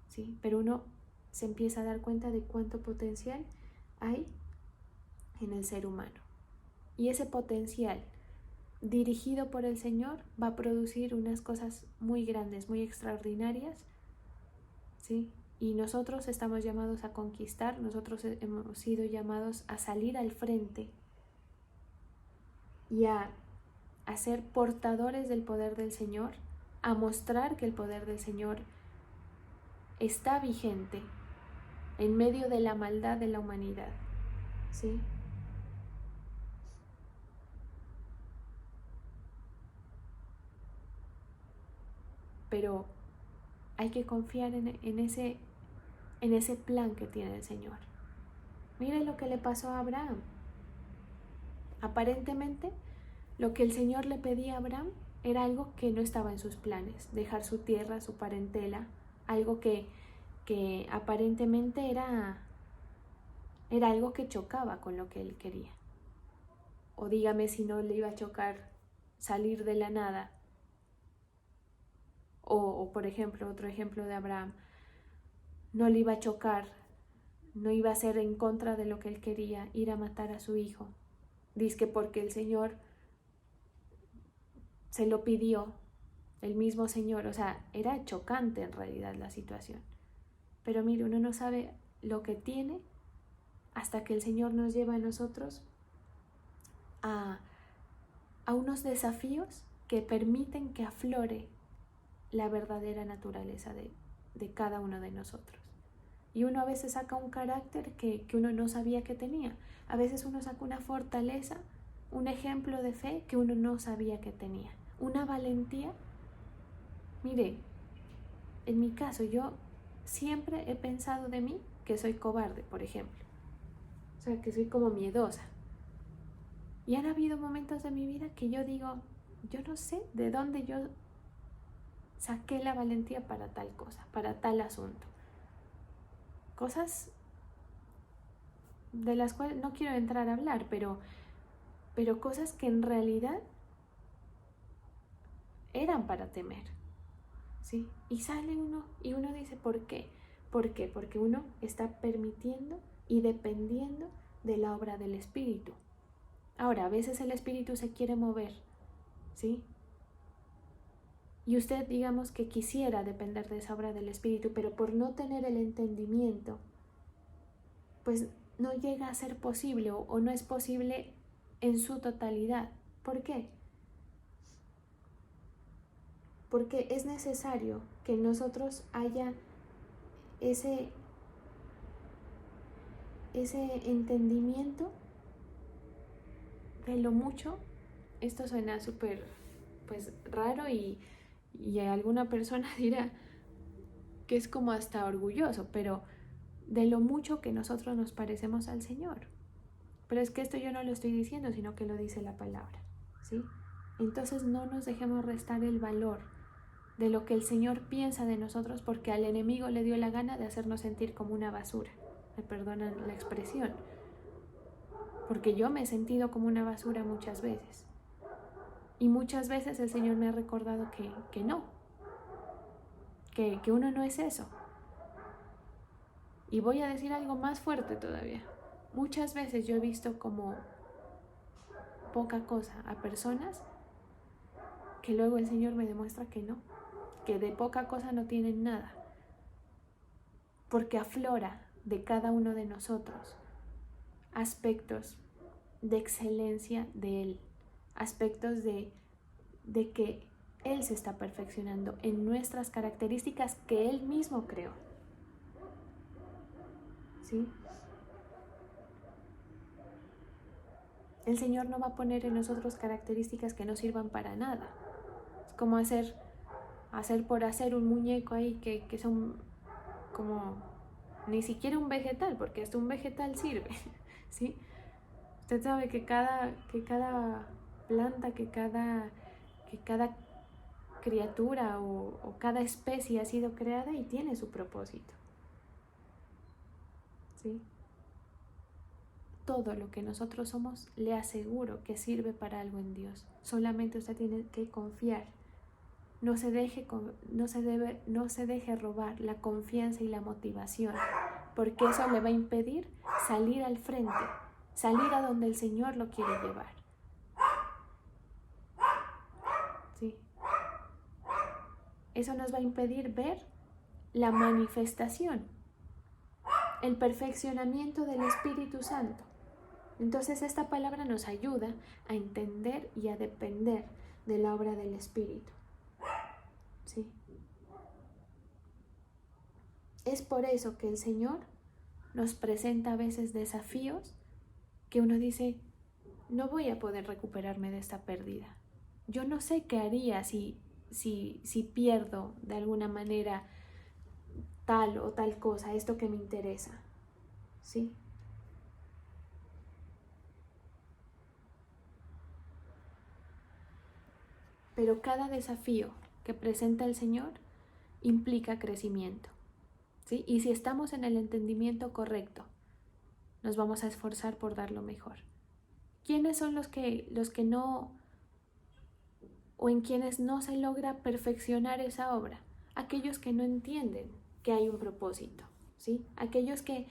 ¿sí? Pero uno se empieza a dar cuenta de cuánto potencial hay en el ser humano. Y ese potencial, dirigido por el Señor, va a producir unas cosas muy grandes, muy extraordinarias, ¿sí? Y nosotros estamos llamados a conquistar, nosotros hemos sido llamados a salir al frente y a ser portadores del poder del Señor, a mostrar que el poder del Señor está vigente en medio de la maldad de la humanidad, ¿sí? Pero hay que confiar en ese plan que tiene el Señor. Mire lo que le pasó a Abraham. Aparentemente, lo que el Señor le pedía a Abraham era algo que no estaba en sus planes, dejar su tierra, su parentela, algo que aparentemente era algo que chocaba con lo que él quería. O dígame si no le iba a chocar salir de la nada. O por ejemplo, otro ejemplo de Abraham, no le iba a chocar, no iba a ser en contra de lo que él quería, ir a matar a su hijo. Dice porque el Señor se lo pidió, el mismo Señor, o sea, era chocante en realidad la situación. Pero mire, uno no sabe lo que tiene hasta que el Señor nos lleva a nosotros a unos desafíos que permiten que aflore la verdadera naturaleza de cada uno de nosotros. Y uno a veces saca un carácter que uno no sabía que tenía. A veces uno saca una fortaleza, un ejemplo de fe que uno no sabía que tenía. Una valentía. Mire, en mi caso, yo siempre he pensado de mí que soy cobarde, por ejemplo. O sea, que soy como miedosa. Y han habido momentos de mi vida que yo digo, yo no sé de dónde yo saqué la valentía para tal cosa, para tal asunto. Cosas de las cuales no quiero entrar a hablar, pero cosas que en realidad eran para temer, ¿sí? Y sale uno y uno dice, ¿por qué? ¿Por qué? Porque uno está permitiendo y dependiendo de la obra del Espíritu. Ahora, a veces el Espíritu se quiere mover, ¿sí? Y usted, digamos que quisiera depender de esa obra del Espíritu, pero por no tener el entendimiento, pues no llega a ser posible o no es posible en su totalidad. ¿Por qué? Porque es necesario que en nosotros haya ese entendimiento de lo mucho. Esto suena súper pues raro y alguna persona dirá que es como hasta orgulloso, pero de lo mucho que nosotros nos parecemos al Señor. Pero es que esto yo no lo estoy diciendo, sino que lo dice la palabra, ¿sí? Entonces no nos dejemos restar el valor de lo que el Señor piensa de nosotros, porque al enemigo le dio la gana de hacernos sentir como una basura. Me perdonan la expresión, porque yo me he sentido como una basura muchas veces. Y muchas veces el Señor me ha recordado que no, que uno no es eso. Y voy a decir algo más fuerte todavía. Muchas veces yo he visto como poca cosa a personas que luego el Señor me demuestra que no, que de poca cosa no tienen nada, porque aflora de cada uno de nosotros aspectos de excelencia de Él, aspectos de que Él se está perfeccionando en nuestras características que Él mismo creó, ¿sí? El Señor no va a poner en nosotros características que no sirvan para nada. Es como hacer por hacer un muñeco ahí que son como ni siquiera un vegetal, porque hasta un vegetal sirve, ¿sí? Usted sabe que cada planta, que cada criatura o cada especie ha sido creada y tiene su propósito, ¿sí? Todo lo que nosotros somos, le aseguro que sirve para algo en Dios. Solamente usted tiene que confiar. No se deje robar la confianza y la motivación, porque eso le va a impedir salir al frente, salir a donde el Señor lo quiere llevar. ¿Sí? Eso nos va a impedir ver la manifestación, el perfeccionamiento del Espíritu Santo. Entonces esta palabra nos ayuda a entender y a depender de la obra del Espíritu. ¿Sí? Es por eso que el Señor nos presenta a veces desafíos que uno dice, no voy a poder recuperarme de esta pérdida. Yo no sé qué haría si pierdo de alguna manera tal o tal cosa, esto que me interesa. ¿Sí? Pero cada desafío que presenta el Señor implica crecimiento, ¿sí? Y si estamos en el entendimiento correcto, nos vamos a esforzar por dar lo mejor. ¿Quiénes son los que no, o en quienes no se logra perfeccionar esa obra? Aquellos que no entienden que hay un propósito, ¿sí? Aquellos que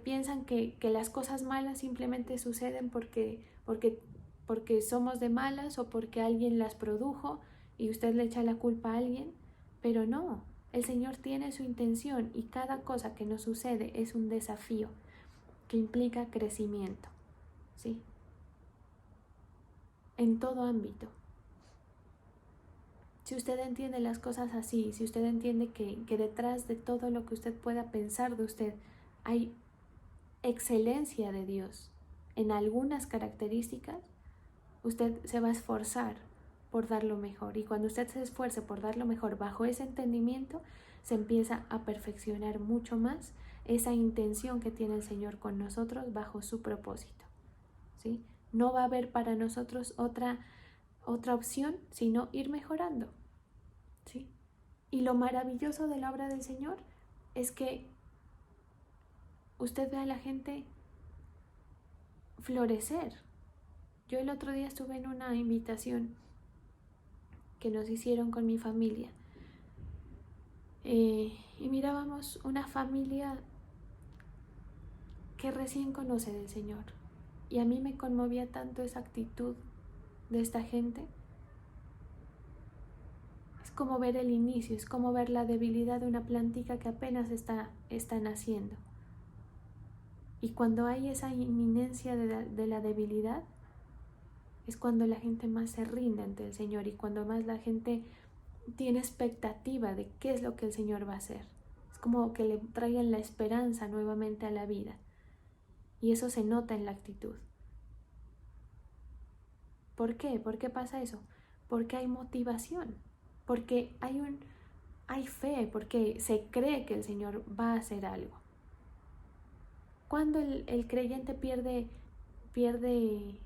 piensan que las cosas malas simplemente suceden porque somos de malas o porque alguien las produjo y usted le echa la culpa a alguien, pero no, el Señor tiene su intención y cada cosa que nos sucede es un desafío que implica crecimiento, ¿sí? En todo ámbito. Si usted entiende las cosas así, si usted entiende que detrás de todo lo que usted pueda pensar de usted hay excelencia de Dios en algunas características, usted se va a esforzar por dar lo mejor. Y cuando usted se esfuerce por dar lo mejor bajo ese entendimiento, se empieza a perfeccionar mucho más esa intención que tiene el Señor con nosotros bajo su propósito, ¿sí? No va a haber para nosotros otra opción sino ir mejorando, ¿sí? Y lo maravilloso de la obra del Señor es que usted ve a la gente florecer. Yo el otro día estuve en una invitación que nos hicieron con mi familia y mirábamos una familia que recién conoce del Señor, y a mí me conmovía tanto esa actitud de esta gente. Es como ver el inicio, es como ver la debilidad de una plantita que apenas está naciendo. Y cuando hay esa inminencia de la debilidad, es cuando la gente más se rinde ante el Señor y cuando más la gente tiene expectativa de qué es lo que el Señor va a hacer. Es como que le traigan la esperanza nuevamente a la vida. Y eso se nota en la actitud. ¿Por qué? ¿Por qué pasa eso? Porque hay motivación, porque hay fe, porque se cree que el Señor va a hacer algo. Cuando el creyente pierde pierde,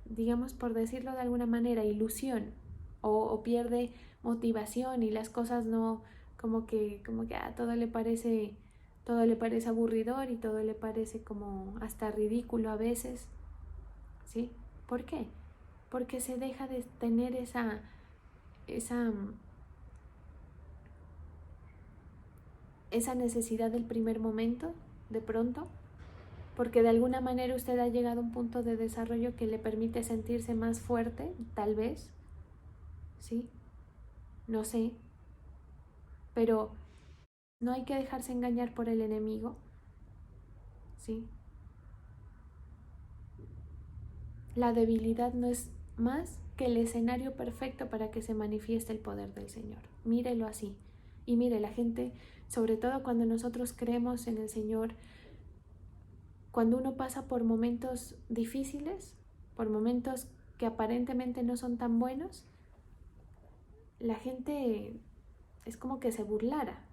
digamos, por decirlo de alguna manera, ilusión o pierde motivación y las cosas no, como que todo le parece aburridor y todo le parece como hasta ridículo a veces, ¿sí? ¿Por qué? Porque se deja de tener esa necesidad del primer momento, de pronto, porque de alguna manera usted ha llegado a un punto de desarrollo que le permite sentirse más fuerte, tal vez, ¿sí? No sé, pero no hay que dejarse engañar por el enemigo, ¿sí? La debilidad no es más que el escenario perfecto para que se manifieste el poder del Señor. Mírelo así. Y mire, la gente, sobre todo cuando nosotros creemos en el Señor, cuando uno pasa por momentos difíciles, por momentos que aparentemente no son tan buenos, la gente es como que se burlara.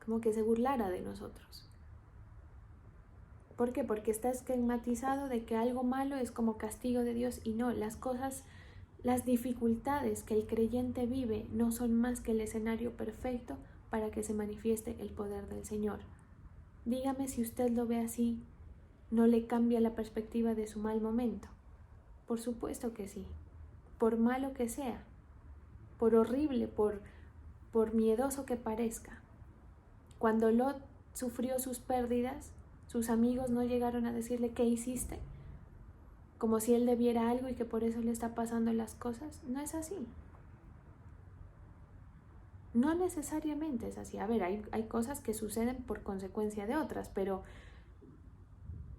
Como que se burlara de nosotros. ¿Por qué? Porque está esquematizado de que algo malo es como castigo de Dios y no, las cosas, las dificultades que el creyente vive no son más que el escenario perfecto para que se manifieste el poder del Señor. Dígame si usted lo ve así, ¿no le cambia la perspectiva de su mal momento? Por supuesto que sí, por malo que sea, por horrible, por miedoso que parezca. Cuando Lot sufrió sus pérdidas, sus amigos no llegaron a decirle ¿qué hiciste? Como si él debiera algo y que por eso le está pasando las cosas. No es así. No necesariamente es así. A ver, hay cosas que suceden por consecuencia de otras, pero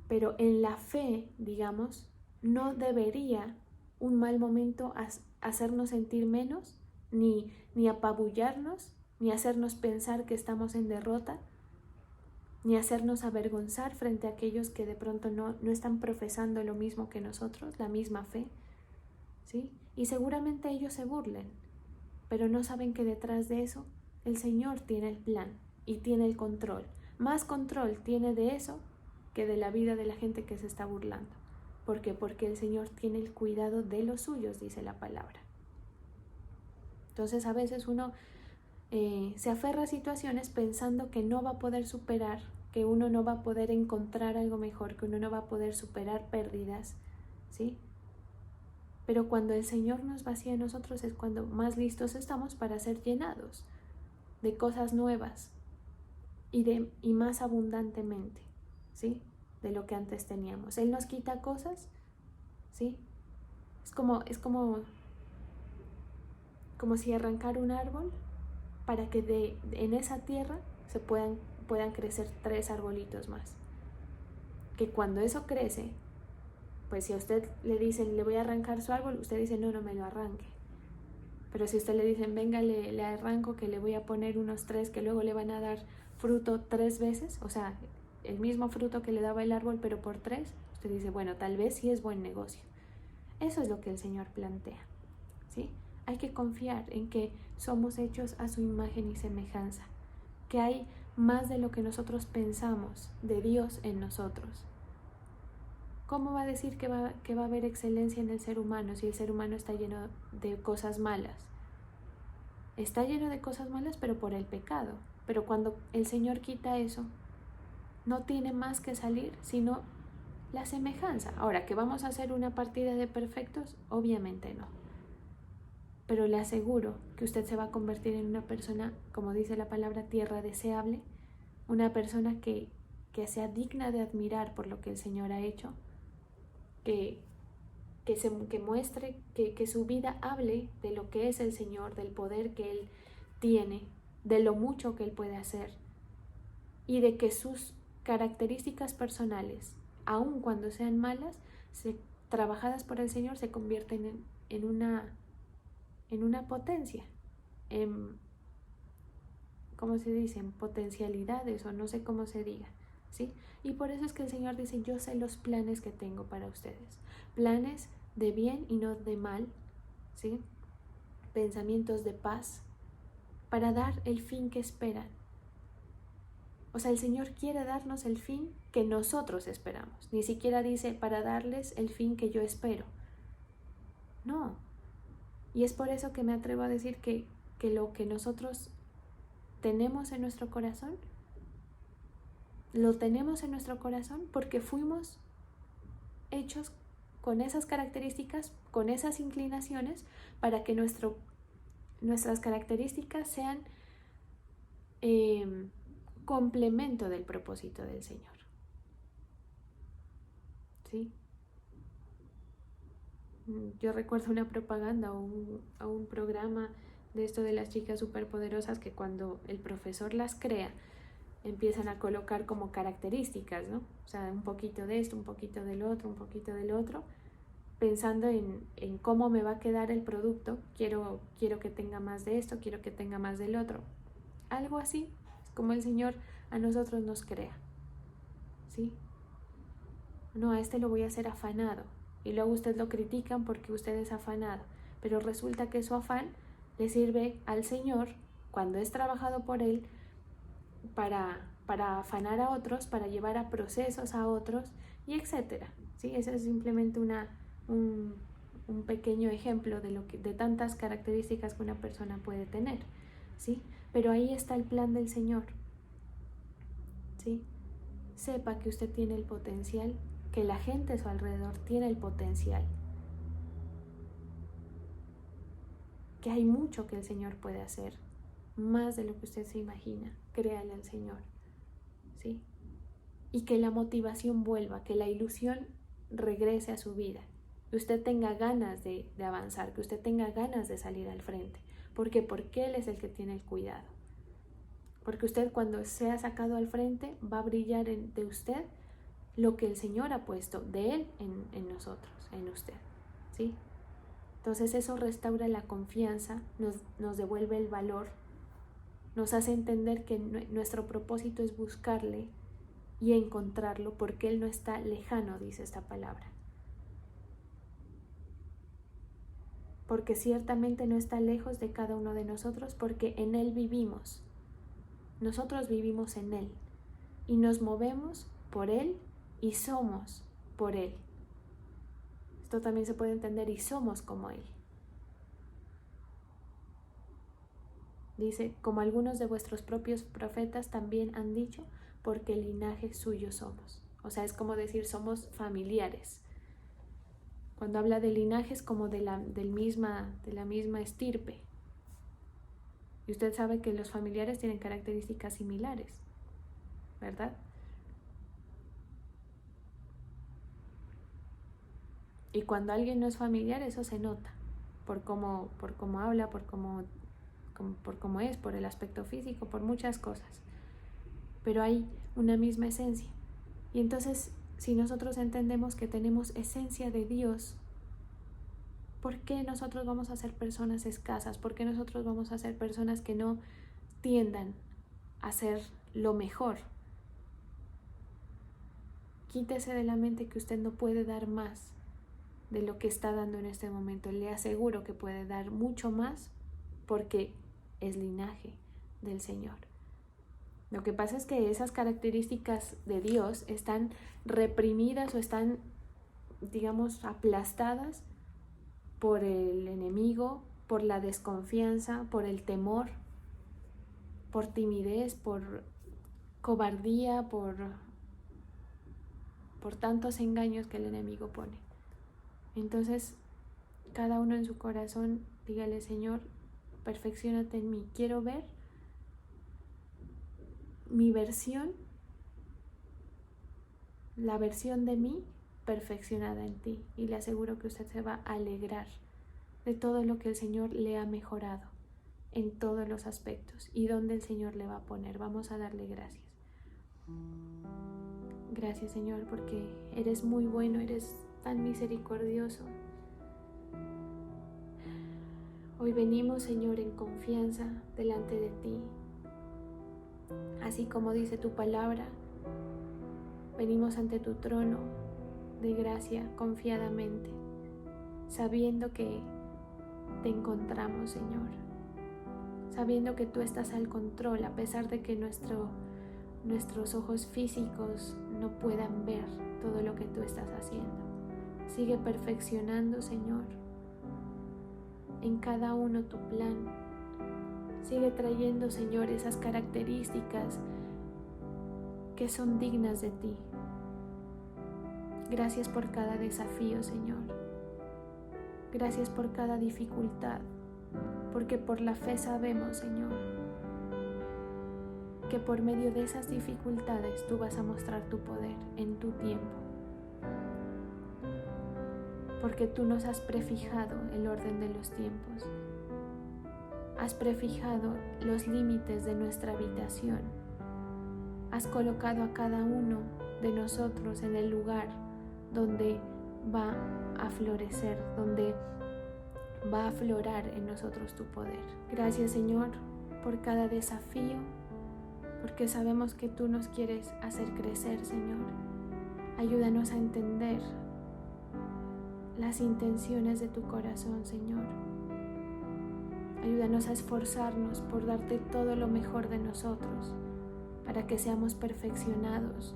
en la fe, digamos, no debería un mal momento hacernos sentir menos, ni apabullarnos, ni hacernos pensar que estamos en derrota, ni hacernos avergonzar frente a aquellos que de pronto no están profesando lo mismo que nosotros, la misma fe, ¿sí? Y seguramente ellos se burlen, pero no saben que detrás de eso el Señor tiene el plan y tiene el control. Más control tiene de eso que de la vida de la gente que se está burlando. ¿Por qué? Porque el Señor tiene el cuidado de los suyos, dice la palabra. Entonces a veces uno se aferra a situaciones pensando que no va a poder superar, que uno no va a poder encontrar algo mejor, que uno no va a poder superar pérdidas, ¿sí? Pero cuando el Señor nos vacía a nosotros es cuando más listos estamos para ser llenados de cosas nuevas y más abundantemente, ¿sí? De lo que antes teníamos. Él nos quita cosas, ¿sí? Es como si arrancar un árbol para que en esa tierra se puedan crecer 3 arbolitos más. Que cuando eso crece, pues si a usted le dicen, le voy a arrancar su árbol, usted dice, no me lo arranque. Pero si a usted le dicen, venga, le arranco, que le voy a poner unos 3 que luego le van a dar fruto 3 veces, o sea, el mismo fruto que le daba el árbol, pero por 3, usted dice, bueno, tal vez sí es buen negocio. Eso es lo que el Señor plantea, ¿sí? Hay que confiar en que somos hechos a su imagen y semejanza, que hay más de lo que nosotros pensamos de Dios en nosotros. ¿Cómo va a decir que va a haber excelencia en el ser humano si el ser humano está lleno de cosas malas? Está lleno de cosas malas, pero por el pecado. Pero cuando el Señor quita eso, no tiene más que salir sino la semejanza. Ahora, ¿que vamos a hacer una partida de perfectos? Obviamente no. Pero le aseguro que usted se va a convertir en una persona, como dice la palabra, tierra deseable, una persona que sea digna de admirar por lo que el Señor ha hecho, que muestre, que su vida hable de lo que es el Señor, del poder que Él tiene, de lo mucho que Él puede hacer y de que sus características personales, aun cuando sean malas, trabajadas por el Señor, se convierten en una potencia, ¿cómo se dice? En potencialidades o no sé cómo se diga, ¿sí? Y por eso es que el Señor dice, yo sé los planes que tengo para ustedes, planes de bien y no de mal, ¿sí? Pensamientos de paz, para dar el fin que esperan. O sea, el Señor quiere darnos el fin que nosotros esperamos. Ni siquiera dice para darles el fin que yo espero. No. Y es por eso que me atrevo a decir que lo que nosotros tenemos en nuestro corazón, lo tenemos en nuestro corazón porque fuimos hechos con esas características, con esas inclinaciones, para que nuestras características sean complemento del propósito del Señor. ¿Sí? Yo recuerdo una propaganda o un programa de esto de las chicas superpoderosas que cuando el profesor las crea, empiezan a colocar como características, ¿no? O sea, un poquito de esto, un poquito del otro, un poquito del otro, pensando en cómo me va a quedar el producto. Quiero que tenga más de esto, quiero que tenga más del otro. Algo así, es como el Señor a nosotros nos crea, ¿sí? No, a este lo voy a hacer afanado. Y luego ustedes lo critican porque usted es afanado. Pero resulta que su afán le sirve al Señor, cuando es trabajado por Él, para afanar a otros, para llevar a procesos a otros, y etcétera. ¿Sí? Ese es simplemente un pequeño ejemplo de tantas características que una persona puede tener. ¿Sí? Pero ahí está el plan del Señor. ¿Sí? Sepa que usted tiene el potencial, que la gente a su alrededor tiene el potencial, que hay mucho que el Señor puede hacer, más de lo que usted se imagina. Créale al Señor, ¿sí? Y que la motivación vuelva, que la ilusión regrese a su vida, que usted tenga ganas de avanzar, que usted tenga ganas de salir al frente. ¿Por qué? Porque Él es el que tiene el cuidado. Porque usted, cuando sea sacado al frente, va a brillar de usted lo que el Señor ha puesto de Él en nosotros, en usted, ¿sí? Entonces eso restaura la confianza, nos devuelve el valor, nos hace entender que nuestro propósito es buscarle y encontrarlo, porque Él no está lejano, dice esta palabra. Porque ciertamente no está lejos de cada uno de nosotros, porque en Él vivimos. Nosotros vivimos en Él y nos movemos por Él y somos por Él. Esto también se puede entender, y somos como Él. Dice, como algunos de vuestros propios profetas también han dicho, porque el linaje suyo somos. O sea, es como decir, somos familiares. Cuando habla de linaje es como de la misma estirpe. Y usted sabe que los familiares tienen características similares, ¿verdad? Y cuando alguien no es familiar, eso se nota, por cómo habla, por cómo es, por el aspecto físico, por muchas cosas. Pero hay una misma esencia. Y entonces, si nosotros entendemos que tenemos esencia de Dios, ¿por qué nosotros vamos a ser personas escasas? ¿Por qué nosotros vamos a ser personas que no tiendan a ser lo mejor? Quítese de la mente que usted no puede dar más de lo que está dando en este momento. Le aseguro que puede dar mucho más, porque es linaje del Señor. Lo que pasa es que esas características de Dios están reprimidas o están, digamos, aplastadas por el enemigo, por la desconfianza, por el temor, por timidez, por cobardía, por tantos engaños que el enemigo pone. Entonces, cada uno en su corazón, dígale: Señor, perfecciónate en mí. Quiero ver mi versión, la versión de mí perfeccionada en ti. Y le aseguro que usted se va a alegrar de todo lo que el Señor le ha mejorado en todos los aspectos y donde el Señor le va a poner. Vamos a darle gracias. Gracias, Señor, porque eres muy bueno, eres tan misericordioso. Hoy venimos, Señor, en confianza delante de ti. Así como dice tu palabra, venimos ante tu trono de gracia confiadamente, sabiendo que te encontramos, Señor, sabiendo que tú estás al control, a pesar de que nuestros ojos físicos no puedan ver todo lo que tú estás haciendo. Sigue perfeccionando, Señor, en cada uno tu plan. Sigue trayendo, Señor, esas características que son dignas de ti. Gracias por cada desafío, Señor. Gracias por cada dificultad, porque por la fe sabemos, Señor, que por medio de esas dificultades tú vas a mostrar tu poder en tu tiempo. Porque tú nos has prefijado el orden de los tiempos. Has prefijado los límites de nuestra habitación. Has colocado a cada uno de nosotros en el lugar donde va a florecer, donde va a aflorar en nosotros tu poder. Gracias, Señor, por cada desafío, porque sabemos que tú nos quieres hacer crecer, Señor. Ayúdanos a entender las intenciones de tu corazón, Señor. Ayúdanos a esforzarnos por darte todo lo mejor de nosotros, para que seamos perfeccionados,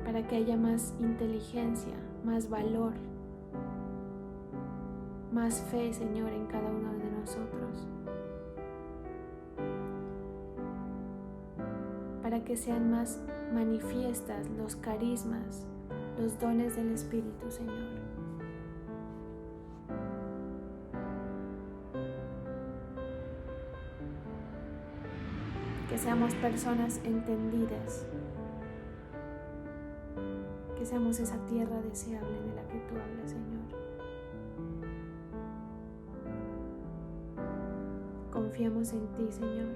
para que haya más inteligencia, más valor, más fe, Señor, en cada uno de nosotros, para que sean más manifiestas los carismas, los dones del Espíritu, Señor. Que seamos personas entendidas, que seamos esa tierra deseable de la que tú hablas, Señor. Confiamos en ti, Señor.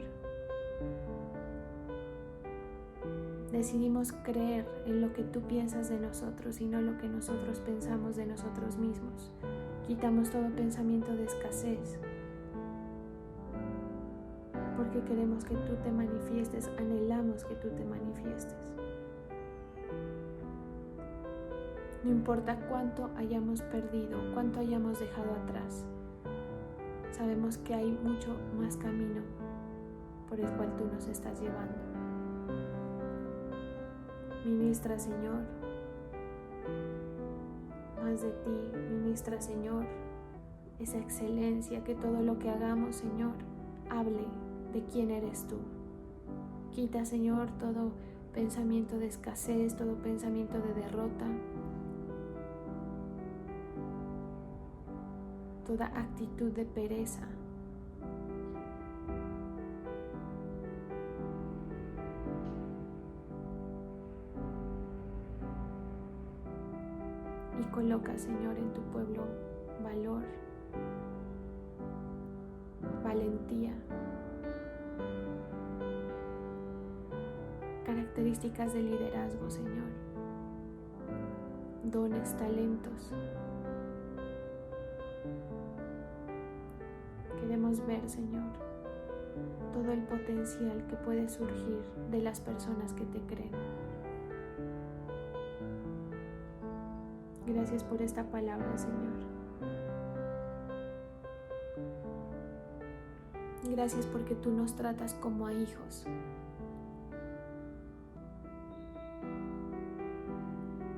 Decidimos creer en lo que tú piensas de nosotros y no lo que nosotros pensamos de nosotros mismos. Quitamos todo pensamiento de escasez, porque queremos que tú te manifiestes, anhelamos que tú te manifiestes. No importa cuánto hayamos perdido, cuánto hayamos dejado atrás, sabemos que hay mucho más camino por el cual tú nos estás llevando. Ministra, Señor, más de ti. Ministra, Señor, esa excelencia, que todo lo que hagamos, Señor, hable de quién eres tú. Quita, Señor, todo pensamiento de escasez, todo pensamiento de derrota, toda actitud de pereza. Y coloca, Señor, en tu pueblo valor, valentía, características de liderazgo, Señor, dones, talentos. Queremos ver, Señor, todo el potencial que puede surgir de las personas que te creen. Gracias por esta palabra, Señor. Gracias porque tú nos tratas como a hijos.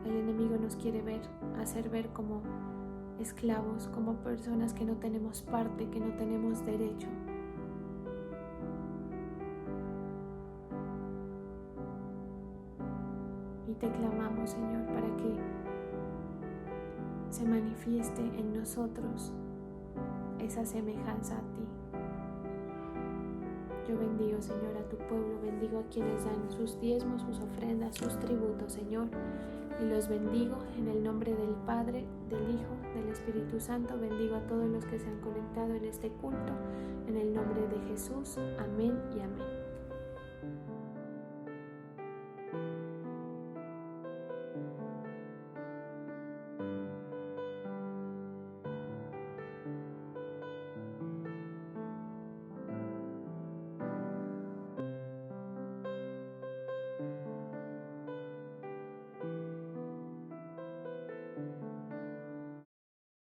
El enemigo nos quiere hacer ver como esclavos, como personas que no tenemos parte, que no tenemos derecho. Y te clamamos, Señor, para que se manifieste en nosotros esa semejanza a ti. Yo bendigo, Señor, a tu pueblo, bendigo a quienes dan sus diezmos, sus ofrendas, sus tributos, Señor, y los bendigo en el nombre del Padre, del Hijo, del Espíritu Santo. Bendigo a todos los que se han conectado en este culto, en el nombre de Jesús. Amén y amén.